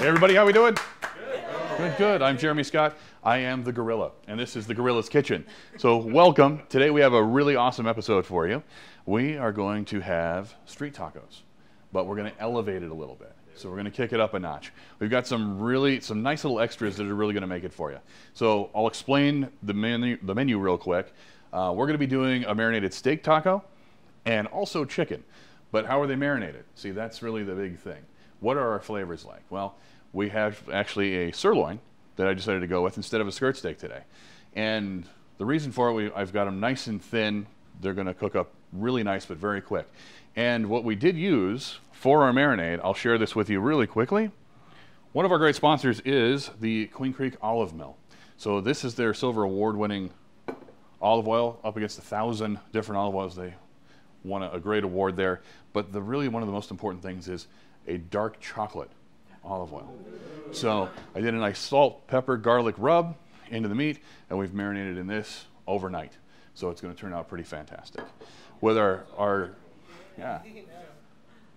Hey everybody, how we doing? Good, good. I'm Jeremy Scott. I am the Gorilla, and this is the Gorilla's Kitchen. So welcome. Today we have a really awesome episode for you. We are going to have street tacos, but we're going to elevate it a little bit. So we're going to kick it up a notch. We've got some nice little extras that are really going to make it for you. So I'll explain the menu real quick. We're going to be doing a marinated steak taco and also chicken. But how are they marinated? See, that's really the big thing. What are our flavors like? Well, we have actually a sirloin that I decided to go with instead of a skirt steak today. And the reason for it, I've got them nice and thin. They're going to cook up really nice, but very quick. And what we did use for our marinade, I'll share this with you really quickly. One of our great sponsors is the Queen Creek Olive Mill. So this is their silver award-winning olive oil, up against 1,000 different olive oils. They won a great award there. But really one of the most important things is a dark chocolate olive oil. So I did a nice salt, pepper, garlic rub into the meat, and we've marinated in this overnight. So it's going to turn out pretty fantastic. With yeah.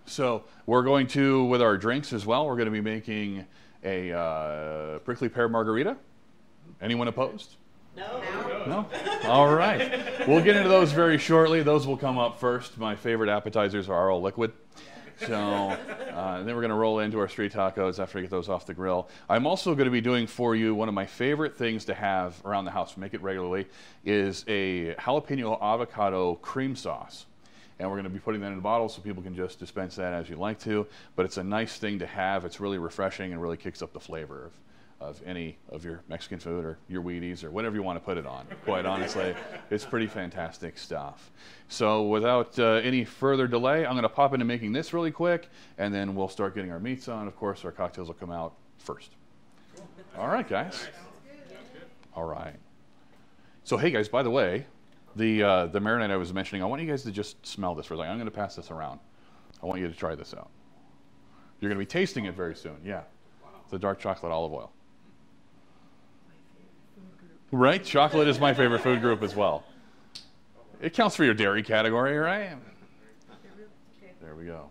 So we're going to, with our drinks as well, we're going to be making a prickly pear margarita. Anyone opposed? No. No? All right. We'll get into those very shortly. Those will come up first. My favorite appetizers are all liquid. So then we're going to roll into our street tacos after I get those off the grill. I'm also going to be doing for you one of my favorite things to have around the house, make it regularly, is a jalapeno avocado cream sauce. And we're going to be putting that in a bottle so people can just dispense that as you like to. But it's a nice thing to have. It's really refreshing and really kicks up the flavor of any of your Mexican food or your Wheaties or whatever you want to put it on. Quite honestly, it's pretty fantastic stuff. So without any further delay, I'm going to pop into making this really quick, and then we'll start getting our meats on. Of course, our cocktails will come out first. All right, guys. All right. So hey, guys, by the way, the marinade I was mentioning, I want you guys to just smell this for a second. I'm going to pass this around. I want you to try this out. You're going to be tasting it very soon. Yeah. It's a dark chocolate olive oil. Right? Chocolate is my favorite food group as well. It counts for your dairy category, right? There we go.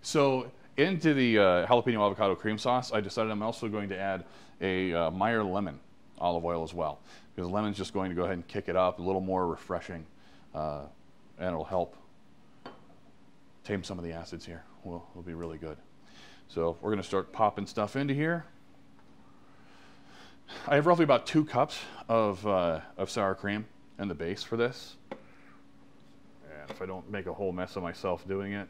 So into the jalapeno avocado cream sauce, I decided I'm also going to add a Meyer lemon olive oil as well, because lemon's just going to go ahead and kick it up, a little more refreshing, and it'll help tame some of the acids here. Will be really good. So we're going to start popping stuff into here. I have roughly about 2 cups of sour cream in the base for this. And if I don't make a whole mess of myself doing it.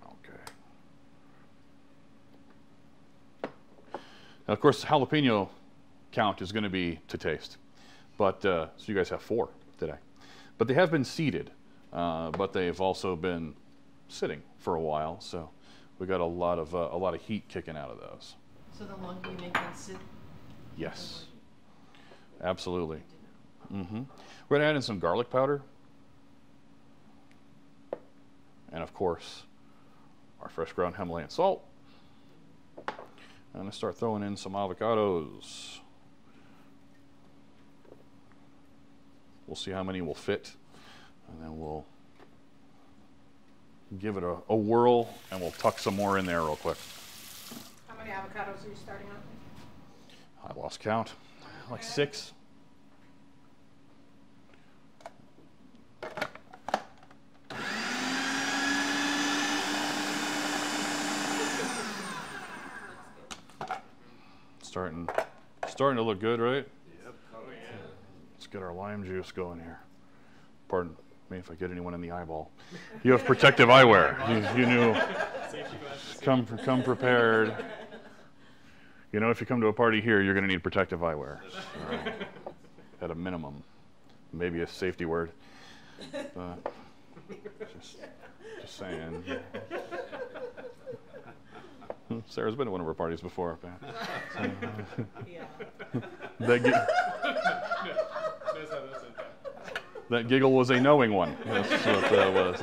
Okay. Now, of course, the jalapeno count is going to be to taste. But so you guys have 4 today. But they have been seeded. But they've also been sitting for a while, so we got a lot of heat kicking out of those. So the longer you make them sit? Yes, absolutely. Mm-hmm. We're gonna add in some garlic powder, and of course, our fresh ground Himalayan salt. I'm gonna start throwing in some avocados. We'll see how many will fit, and then we'll give it a whirl, and we'll tuck some more in there real quick. How many avocados are you starting out with? I lost count. Like 6. Starting to look good, right? Yep. Oh, yeah. Let's get our lime juice going here. Pardon me if I get anyone in the eyeball. You have protective eyewear. You knew. Come prepared. You know, if you come to a party here, you're going to need protective eyewear. At a minimum. Maybe a safety word. But just saying. Sarah's been to one of our parties before. That giggle was a knowing one. That's what that was.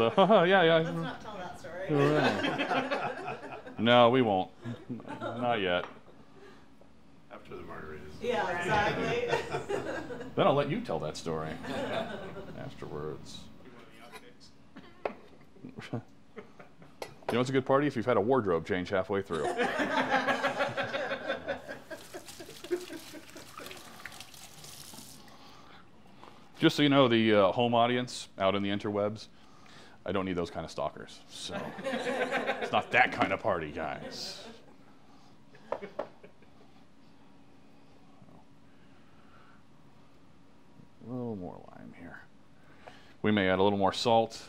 Yeah. Let's not tell that story. Right. No, we won't. Not yet. After the margaritas. Yeah, exactly. Then I'll let you tell that story afterwards. You know it's a good party? If you've had a wardrobe change halfway through. Just so you know, the home audience out in the interwebs, I don't need those kind of stalkers. So it's not that kind of party, guys. A little more lime here. We may add a little more salt.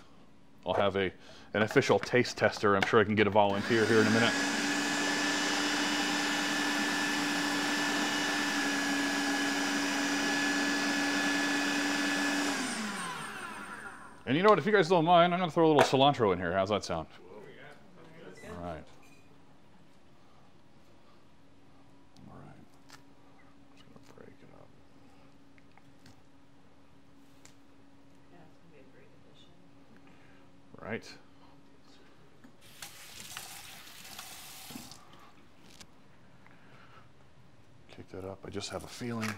I'll have an official taste tester. I'm sure I can get a volunteer here in a minute. And you know what? If you guys don't mind, I'm going to throw a little cilantro in here. How's that sound? All right. All right. Just going to break it up. Yeah, it's going to be a great addition. Right. Kick that up. I just have a feeling.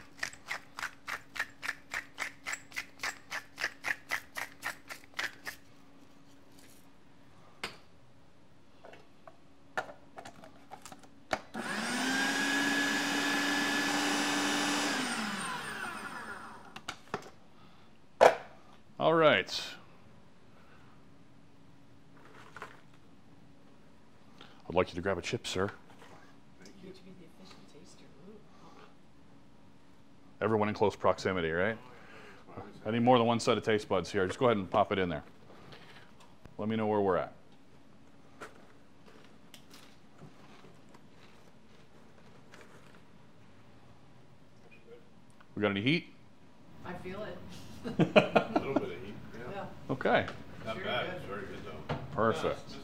All right. I'd like you to grab a chip, sir. You to be the efficient taster. Ooh. Everyone in close proximity, right? I need more than one set of taste buds here. Just go ahead and pop it in there. Let me know where we're at. We got any heat? I feel it. A little bit of heat. Yeah. Okay. Not bad. It's very good though. Perfect. It's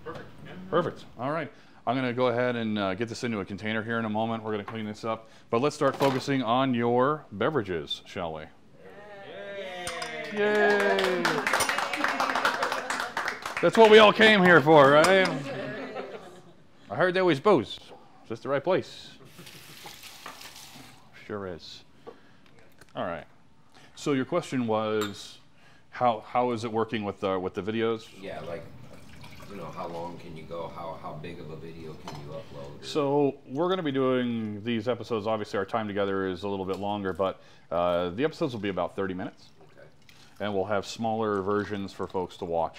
perfect. Yeah. Perfect. All right. I'm going to go ahead and get this into a container here in a moment. We're going to clean this up. But let's start focusing on your beverages, shall we? Yay! Yay! That's what we all came here for, right? I heard there was booze. Is this the right place? Sure is. All right. So your question was, how is it working with the videos? Yeah, like, you know, how long can you go? How big of a video can you upload? So we're going to be doing these episodes. Obviously, our time together is a little bit longer, but the episodes will be about 30 minutes. Okay. And we'll have smaller versions for folks to watch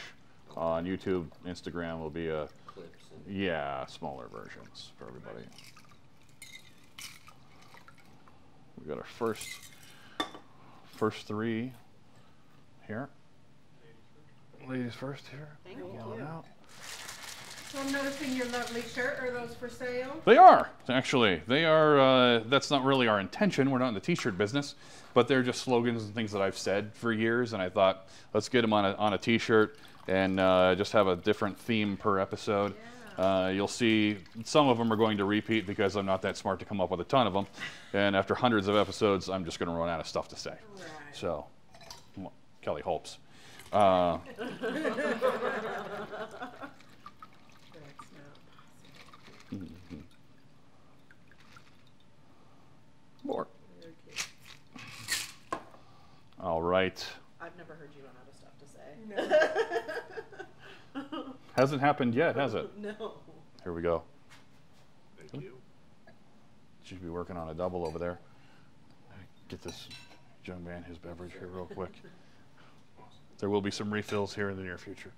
on YouTube. Instagram will be Clips and yeah, smaller versions for everybody. We got our first three here. Ladies first here. Thank Come you. on out. So I'm noticing your lovely shirt. Are those for sale? They are, actually. They are, that's not really our intention. We're not in the t-shirt business, but they're just slogans and things that I've said for years, and I thought, let's get them on a t-shirt and just have a different theme per episode. Yeah. You'll see some of them are going to repeat because I'm not that smart to come up with a ton of them, and after hundreds of episodes, I'm just going to run out of stuff to say. Right. So, well, Kelly hopes. That's not More. Very cute. All right. I've never heard you run out of stuff to say. No. Hasn't happened yet, has it? No. Here we go. Thank you. Should be working on a double over there. Get this young man his beverage here real quick. There will be some refills here in the near future.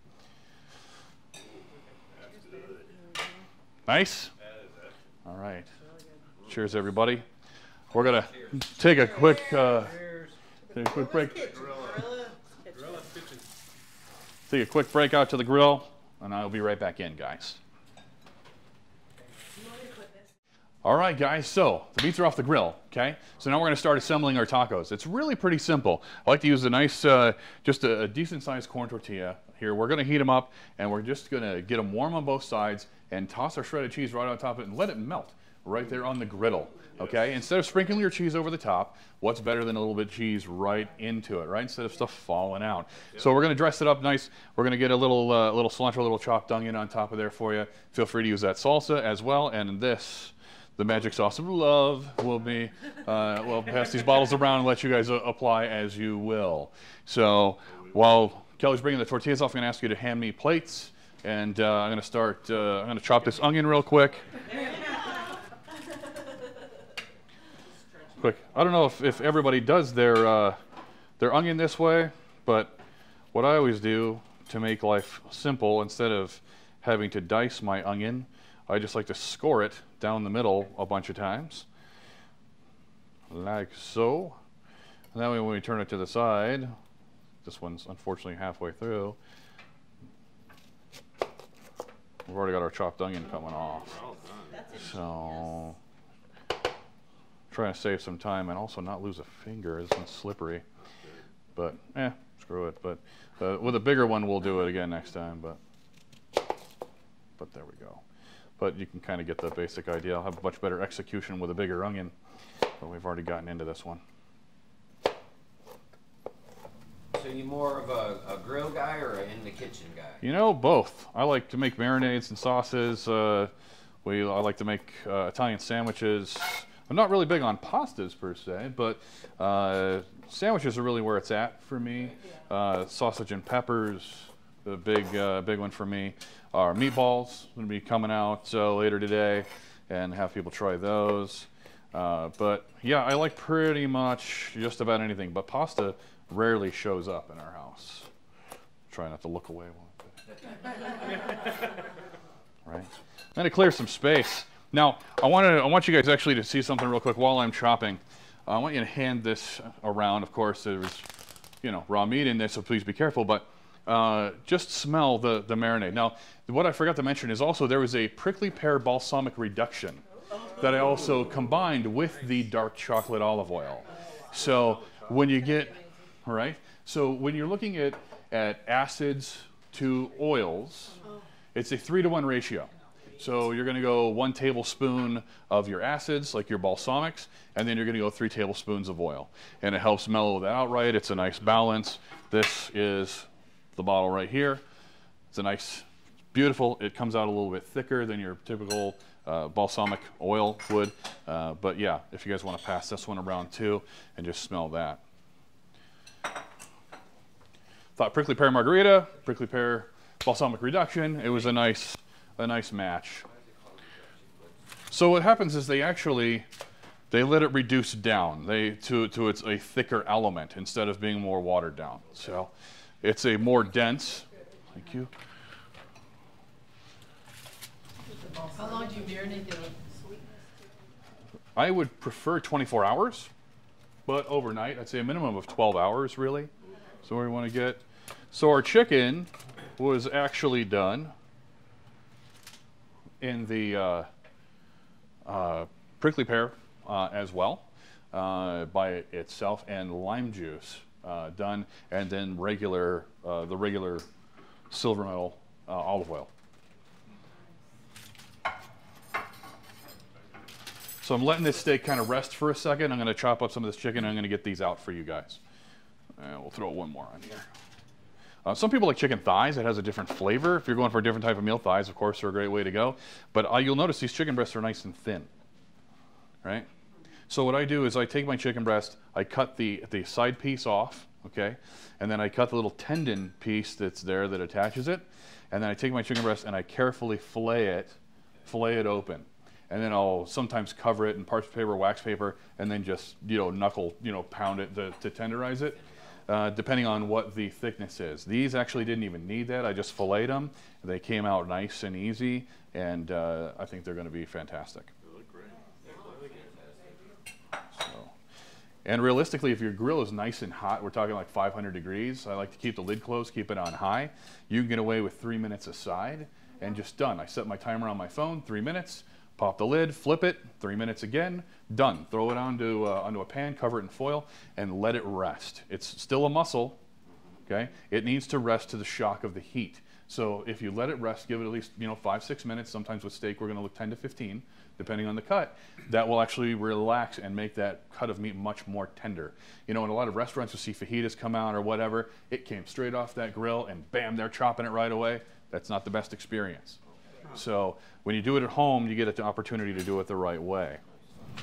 Nice? All right. Cheers, everybody. We're going to take a quick break. Take a quick break out to the grill, and I'll be right back in, guys. All right, guys, so the meats are off the grill, okay? So now we're gonna start assembling our tacos. It's really pretty simple. I like to use a nice, just a decent-sized corn tortilla here. We're gonna heat them up, and we're just gonna get them warm on both sides and toss our shredded cheese right on top of it and let it melt right there on the griddle, okay? Instead of sprinkling your cheese over the top, what's better than a little bit of cheese right into it, right? Instead of stuff falling out. So we're gonna dress it up nice. We're gonna get a little cilantro, a little chopped onion on top of there for you. Feel free to use that salsa as well, and this, the magic sauce of love, will be, we'll pass these bottles around and let you guys apply as you will. So while Kelly's bringing the tortillas off. I'm going to ask you to hand me plates. And I'm going to start, I'm going to chop this onion real quick. Quick. I don't know if everybody does their onion this way, but what I always do to make life simple, instead of having to dice my onion, I just like to score it down the middle a bunch of times. Like so. And that way when we turn it to the side, this one's unfortunately halfway through, we've already got our chopped onion coming off. So, trying to save some time and also not lose a finger. This one's slippery. But, screw it. But with a bigger one, we'll do it again next time. But there we go. But you can kind of get the basic idea. I'll have much better execution with a bigger onion. But we've already gotten into this one. So you more of a grill guy or an in the kitchen guy? You know, both. I like to make marinades and sauces. I like to make Italian sandwiches. I'm not really big on pastas per se, but sandwiches are really where it's at for me. Sausage and peppers, the big one for me. Our meatballs going to be coming out later today, and have people try those. But yeah, I like pretty much just about anything, but pasta rarely shows up in our house. Try not to look away right? Then to clear some space. Now, I want you guys actually to see something real quick while I'm chopping. I want you to hand this around. Of course, there's, raw meat in there, so please be careful. But just smell the marinade. Now, what I forgot to mention is also there was a prickly pear balsamic reduction that I also combined with the dark chocolate olive oil. So when you get, so when you're looking at acids to oils, it's a 3-to-1 ratio. So you're going to go 1 tablespoon of your acids, like your balsamics, and then you're going to go 3 tablespoons of oil. And it helps mellow that out right. It's a nice balance. This is the bottle right here. It's a nice, beautiful. It comes out a little bit thicker than your typical balsamic oil would. But yeah, if you guys want to pass this one around too, and just smell that. Thought prickly pear margarita, prickly pear balsamic reduction. It was a nice match. So what happens is they let it reduce down to it's a thicker element instead of being more watered down. So it's a more dense. Thank you. How long do you marinate it? I would prefer 24 hours, but overnight, I'd say a minimum of 12 hours really. So where we want to get. So our chicken was actually done in the prickly pear as well by itself, and lime juice done, and then the regular silver metal olive oil. So I'm letting this steak kind of rest for a second. I'm going to chop up some of this chicken, and I'm going to get these out for you guys. And we'll throw one more on here. Some people like chicken thighs. It has a different flavor. If you're going for a different type of meal, thighs, of course, are a great way to go. But you'll notice these chicken breasts are nice and thin, right? So what I do is I take my chicken breast, I cut the side piece off, okay? And then I cut the little tendon piece that's there that attaches it. And then I take my chicken breast and I carefully fillet it open. And then I'll sometimes cover it in parchment paper, wax paper, and then just, pound it to tenderize it. Depending on what the thickness is. These actually didn't even need that. I just filleted them. They came out nice and easy, and I think they're going to be fantastic. They look great. So, and realistically, if your grill is nice and hot, we're talking like 500 degrees, I like to keep the lid closed, keep it on high. You can get away with 3 minutes aside, and just done. I set my timer on my phone, 3 minutes. Pop the lid, flip it, 3 minutes again, done. Throw it onto a pan, cover it in foil, and let it rest. It's still a muscle, okay? It needs to rest to the shock of the heat. So if you let it rest, give it at least 5-6 minutes. Sometimes with steak, we're going to look 10 to 15, depending on the cut. That will actually relax and make that cut of meat much more tender. In a lot of restaurants, you'll see fajitas come out or whatever. It came straight off that grill, and bam, they're chopping it right away. That's not the best experience. So when you do it at home, you get the opportunity to do it the right way.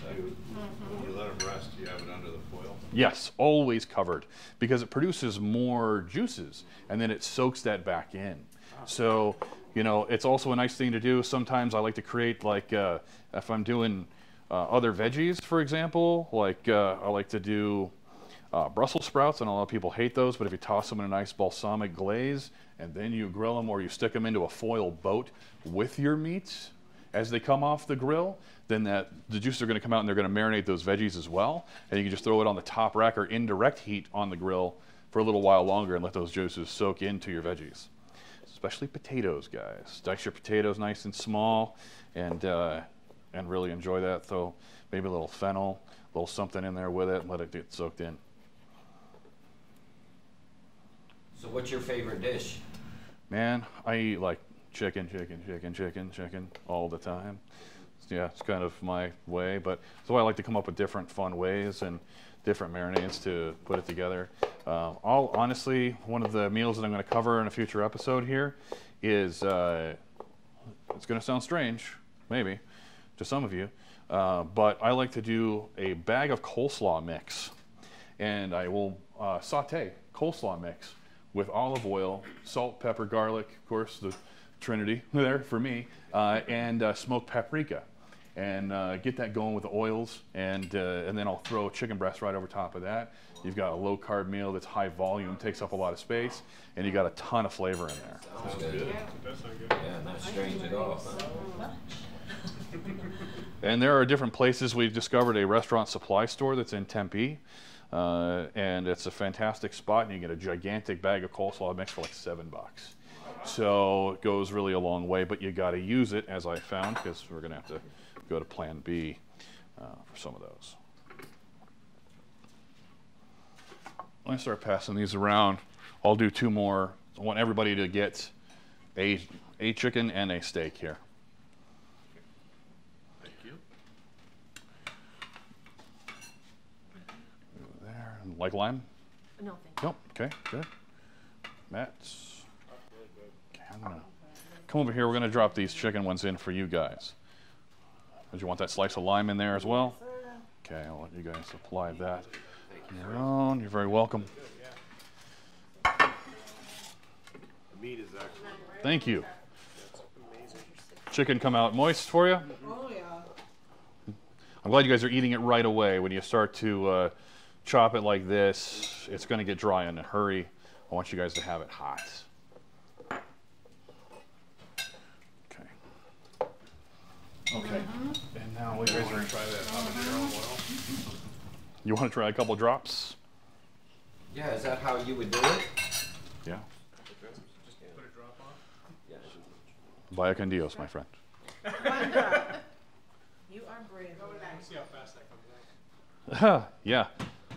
When you let them rest, you have it under the foil. Yes, always covered, because it produces more juices, and then it soaks that back in. So, you know, it's also a nice thing to do. Sometimes I like to create, like, if I'm doing other veggies, for example, like I like to do Brussels sprouts, and a lot of people hate those, but if you toss them in a nice balsamic glaze, and then you grill them, or you stick them into a foil boat with your meats as they come off the grill, then the juices are going to come out and they're going to marinate those veggies as well. And you can just throw it on the top rack or indirect heat on the grill for a little while longer and let those juices soak into your veggies. Especially potatoes, guys. Dice your potatoes nice and small, and really enjoy that. Throw maybe a little fennel, a little something in there with it, and let it get soaked in. So what's your favorite dish? Man, I eat like chicken all the time. Yeah, it's kind of my way, but that's why I like to come up with different fun ways and different marinades to put it together. Honestly, one of the meals that I'm going to cover in a future episode here is, it's going to sound strange, maybe, to some of you, but I like to do a bag of coleslaw mix, and I will saute coleslaw mix with olive oil, salt, pepper, garlic, of course, the Trinity there for me, and smoked paprika. And get that going with the oils, and then I'll throw chicken breast right over top of that. You've got a low carb meal that's high volume, takes up a lot of space, and you got a ton of flavor in there. Sounds good. Yeah, not strange at all. And there are different places. We've discovered a restaurant supply store that's in Tempe, and it's a fantastic spot, and you get a gigantic bag of coleslaw mix for like $7. So it goes really a long way, but you got to use it, as I found, because we're going to have to go to Plan B for some of those. When I start passing these around, I'll do two more. I want everybody to get a chicken and a steak here. Thank you. There. Like lime? No, thank you. Nope. Okay, good. Matt. Okay, I'm gonna come over here. We're gonna drop these chicken ones in for you guys. Did you want that slice of lime in there as well? Okay, I'll let you guys apply that on your own. You're very welcome. The meat is excellent. Thank you. Chicken come out moist for you? Oh, yeah. I'm glad you guys are eating it right away. When you start to chop it like this, it's going to get dry in a hurry. I want you guys to have it hot. Okay. Okay. And now we guys are going to try that habanero oil. You want to try a couple drops? Yeah, is that how you would do it? Yeah. Just put a drop on. Yeah. Vaya con Dios, my friend. You are brave. See how fast that comes out. Yeah.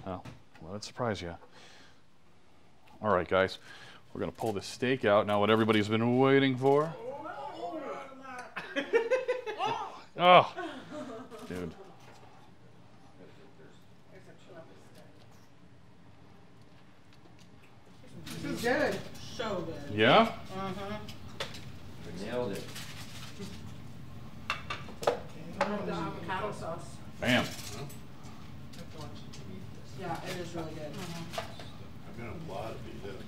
Oh, well, that surprised you. All right, guys. We're going to pull this steak out. Now what everybody's been waiting for. Oh, dude. This is good. So good. Yeah? Nailed it. I love the avocado sauce. Bam. Yeah, it is really good. I'm gonna applaud if you did.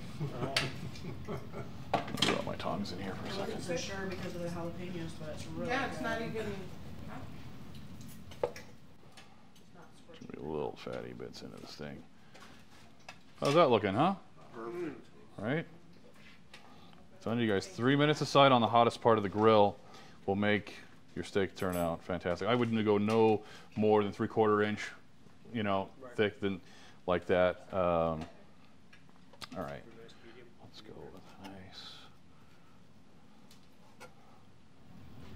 I'll drop my tongs in here for a I second. wasn't so sure because of the jalapenos, but it's really Yeah, it's not good. even. Maybe a little fatty bits into this thing. How's that looking, huh? Perfect. Right? Telling you guys, 3 minutes aside on the hottest part of the grill will make your steak turn out fantastic. I wouldn't go no more than 3/4 inch, you know, thick than like that. All right, let's go with nice.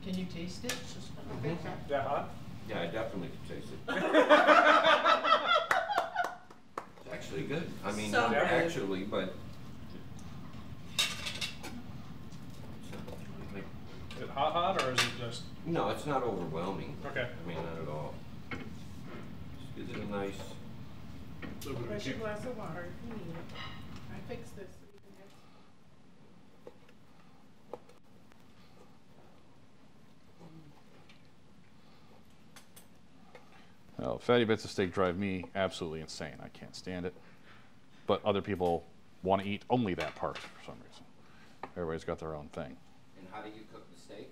Can you taste it? That hot? Yeah, I definitely can taste it. It's actually good. I mean, So not good. actually, but. Is it hot, or is it just? No, it's not overwhelming. Okay. I mean, not at all. Just gives it a nice. Little bit of Where's your kick. glass of water if you need it? I fixed this. So you can have fatty bits of steak drive me absolutely insane. I can't stand it. But other people want to eat only that part for some reason. Everybody's got their own thing. And how do you cook the steak?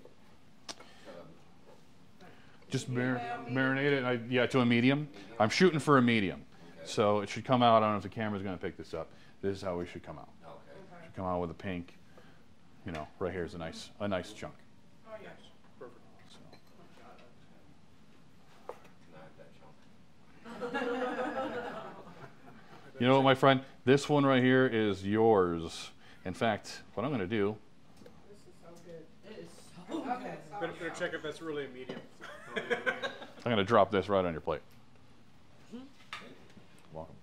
Just marinate it. Yeah, to a medium. I'm shooting for a medium. Okay. So it should come out. I don't know if the camera's going to pick this up. This is how we should come out. Okay. Should come out with a pink. You know, right here's a nice chunk. Oh, yes. Perfect. So. Not that chunk. You know what, my friend? This one right here is yours. In fact, what I'm going to do. This is so good. It is so Okay, good. Better check if that's really a medium. I'm going to drop this right on your plate. Welcome.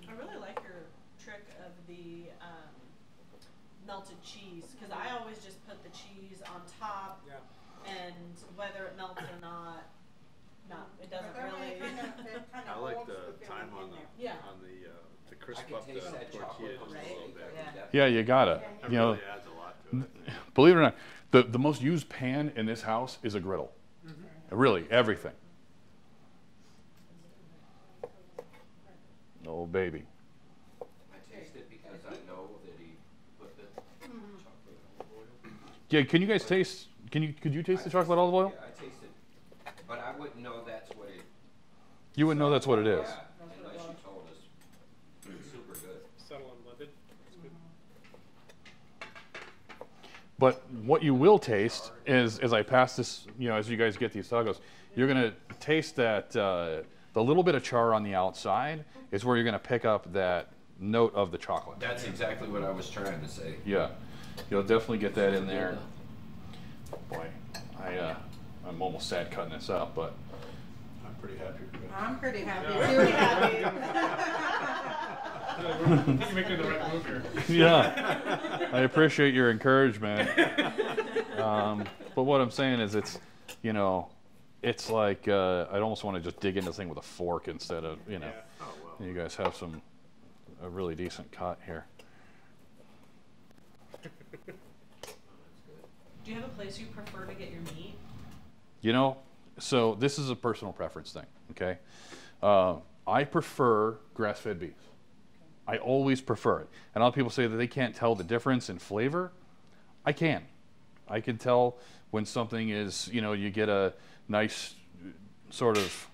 I really like your trick of the melted cheese, because I always just put the cheese on top, Yeah. and whether it melts or not, it doesn't But that way really. it kinda I like holds the filling time in on there. Yeah. to crisp I can up the taste that tortilla chocolate just a right? little bit. Yeah. Yeah, you got it. It You know, really adds a lot to it. believe it or not, the most used pan in this house is a griddle. Really, everything. Oh, baby. I taste it because I know that he put the chocolate olive oil. Yeah, can you guys taste? Could you taste the chocolate olive oil? Yeah, I taste it, but I wouldn't know that's what it. You wouldn't know that's what it is. Yeah, unless you told us. It's super good. Subtle and blended. It's good. But what you will taste is, as I pass this, you know, as you guys get these tacos, you're gonna taste that the little bit of char on the outside is where you're gonna pick up that note of the chocolate. That's exactly what I was trying to say. Yeah, you'll definitely get that in there. Boy, I'm almost sad cutting this up, but I'm pretty happy with it. I'm pretty happy Yeah. too. I think you're making the right move here. yeah, I appreciate your encouragement. But what I'm saying is, it's, you know, it's like I'd almost want to just dig into this thing with a fork instead of, you know. Yeah. Oh, well. You guys have a really decent cut here. Do you have a place you prefer to get your meat? You know, so this is a personal preference thing, okay? I prefer grass-fed beef. I always prefer it. And a lot of people say that they can't tell the difference in flavor. I can. I can tell when something is, you know, you get a nice sort of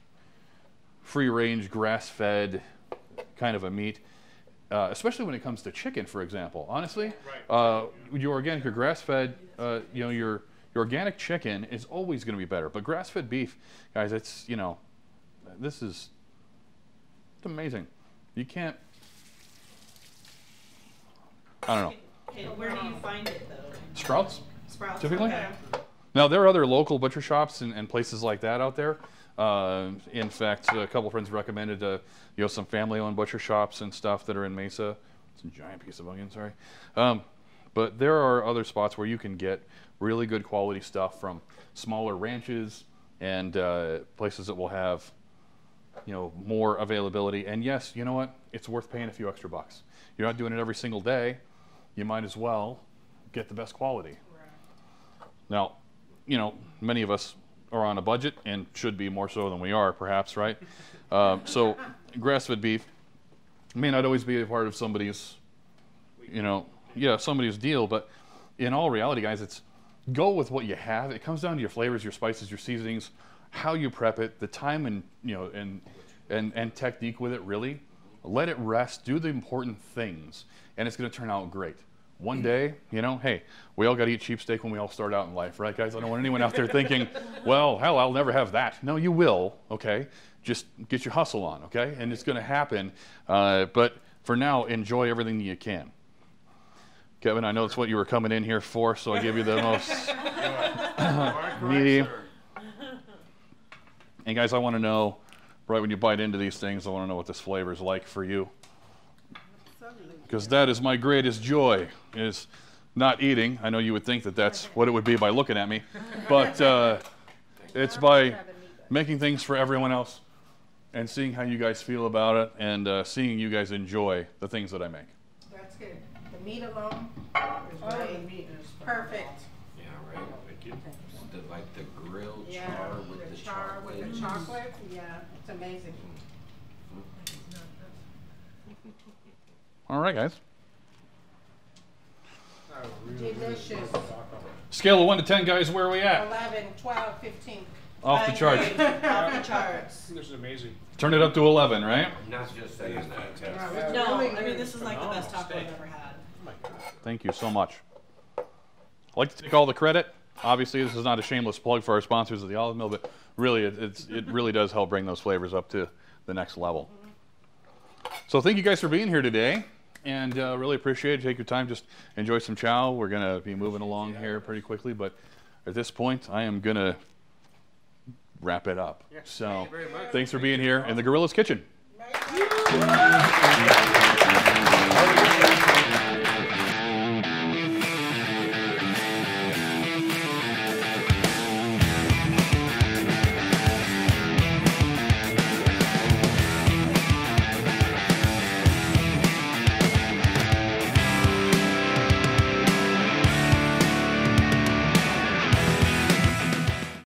free-range, grass-fed kind of a meat, especially when it comes to chicken, for example. Honestly, your organic, your grass-fed, you know, your organic chicken is always going to be better. But grass-fed beef, guys, it's, you know, it's amazing. You can't. I don't know. Okay, where do you find it though? Sprouts, Sprouts. typically. Okay. Now, there are other local butcher shops and places like that out there. In fact, a couple of friends recommended you know, some family-owned butcher shops and stuff that are in Mesa. It's a giant piece of onion, sorry. But there are other spots where you can get really good quality stuff from smaller ranches and places that will have, you know, more availability. And yes, you know what? It's worth paying a few extra bucks. You're not doing it every single day. You might as well get the best quality. Now, you know, many of us are on a budget and should be more so than we are, perhaps, right? So grass-fed beef may not always be a part of somebody's, you know, yeah, somebody's deal, but in all reality, guys, it's go with what you have. It comes down to your flavors, your spices, your seasonings, how you prep it, the time and, you know, and technique with it, really. Let it rest, do the important things, and it's going to turn out great. One day, you know, hey, we all got to eat cheap steak when we all start out in life, right, guys? I don't want anyone out there thinking, well, hell, I'll never have that. No, you will, okay? Just get your hustle on, okay? And it's going to happen. But for now, enjoy everything that you can. Kevin, I know that's what you were coming in here for, so I give you the most meaty. And guys, I want to know, right when you bite into these things, I want to know what this flavor is like for you. Because that is my greatest joy, is not eating. I know you would think that that's what it would be by looking at me, but it's by making things for everyone else and seeing how you guys feel about it and seeing you guys enjoy the things that I make. That's good. The meat alone is Oh, the great. meat is Perfect. Yeah, right. Thank you. Like the grilled Yeah, char with the chocolate. with the chocolate. Yeah, it's amazing. All right, guys. Delicious. Scale of 1 to 10, guys. Where are we at? 11, 12, 15. Off the charts. Off the charts. This is amazing. Turn it up to 11, right? I'm not just saying that. It's No, really I mean good. this is like the best taco I've ever had. Thank you so much. I'd like to take all the credit. Obviously, this is not a shameless plug for our sponsors of the olive mill, but really, it really does help bring those flavors up to the next level. So thank you guys for being here today, and really appreciate it. Take your time, just enjoy some chow. We're going to be moving along here pretty quickly, but at this point, I am going to wrap it up. So thanks for being here in the Gorilla's Kitchen. Right.